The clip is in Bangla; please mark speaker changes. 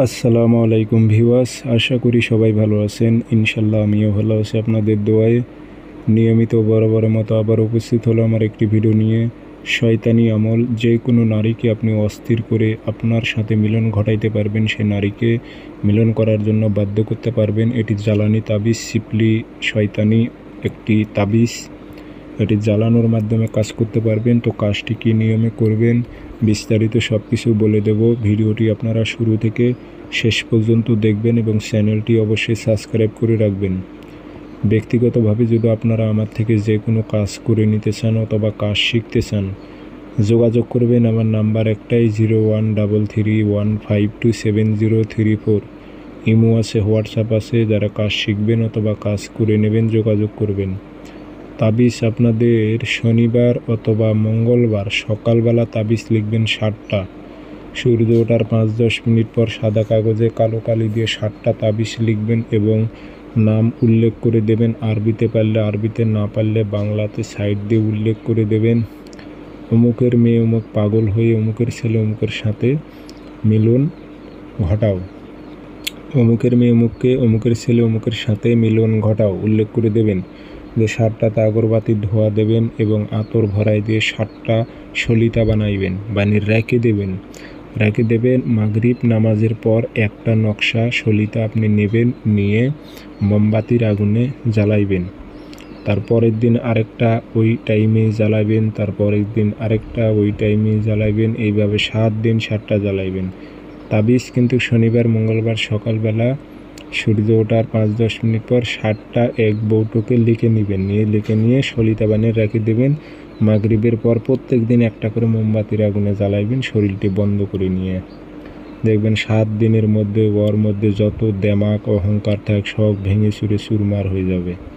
Speaker 1: আসসালামু আলাইকুম ভিউয়ার্স, আশা করি সবাই ভালো আছেন। ইনশাল্লাহ আমিও ভালো আছি আপনাদের দোয়ায়। নিয়মিত বরাবরের মতো আবার উপস্থিত হলো আমার একটি ভিডিও নিয়ে। শয়তানি আমল, যে কোনো নারীকে আপনি অস্থির করে আপনার সাথে মিলন ঘটাইতে পারবেন, সে নারীকে মিলন করার জন্য বাধ্য করতে পারবেন। এটি জ্বালানি তাবিজ, সিপলি শয়তানি একটি তাবিজ। এটি জ্বালানোর মাধ্যমে কাজ করতে পারবেন। তো কাজটি কী নিয়মে করবেন বিস্তারিত সব কিছু বলে দেব। ভিডিওটি আপনারা শুরু থেকে শেষ পর্যন্ত দেখবেন এবং চ্যানেলটি অবশ্যই সাবস্ক্রাইব করে রাখবেন। ব্যক্তিগতভাবে যদি আপনারা আমার থেকে যে কোনো কাজ করে নিতে চান অথবা কাজ শিখতে চান, যোগাযোগ করবেন। আমার নাম্বার একটাই 013315270034। ইমো আছে, হোয়াটসঅ্যাপ আছে। যারা কাজ শিখবেন অথবা কাজ করে নেবেন যোগাযোগ করবেন। তাবিজ আপনাদের শনিবার অথবা মঙ্গলবার সকালবেলা তাবিজ লিখবেন 7টা। সূর্য ওঠার 5-10 মিনিট পর সাদা কাগজে কালো কালি দিয়ে 7টা তাবিজ লিখবেন এবং নাম উল্লেখ করে দেবেন। আরবিতে পারলে আরবিতে, না পারলে বাংলাতে সাইড দিয়ে উল্লেখ করে দেবেন। অমুকের মেয়ে অমুক পাগল হয়ে অমুকের ছেলে অমুকের সাথে মিলন ঘটাও। অমুকের মেয়ে অমুককে, অমুকের ছেলে অমুকের সাথে মিলন ঘটাও উল্লেখ করে দেবেন। যে 7টাতে আগরবাতির ধোয়া দেবেন এবং আতর ভরাই দিয়ে 7টা সলিতা বানাইবেন, বানিয়ে রেখে দেবেন। মাগরিব নামাজের পর একটা নকশা সলিতা আপনি নেবেন, নিয়ে মোমবাতির আগুনে জ্বালাইবেন। তারপরের দিন আরেকটা ওই টাইমেই জ্বালাবেন, তারপরের দিন আরেকটা ওই টাইমেই জ্বালাইবেন। এইভাবে 7 দিন 7টা জ্বালাইবেন। তাবিজ কিন্তু শনিবার মঙ্গলবার সকালবেলা সূর্য ওঠার 5-10 মিনিট পর 7টা এক বৌটোকে লিখে নেবেন, লিখে নিয়ে সলিতা বানিয়ে রেখে দেবেন। মাগরিবের পর প্রত্যেক দিন একটা করে মোমবাতির আগুনে জ্বালাইবেন, শরীরটি বন্ধ করে নিয়ে। দেখবেন 7 দিনের মধ্যে ওর মধ্যে যত দেমাক অহংকার থাক সব ভেঙে চুরে চুরমার হয়ে যাবে।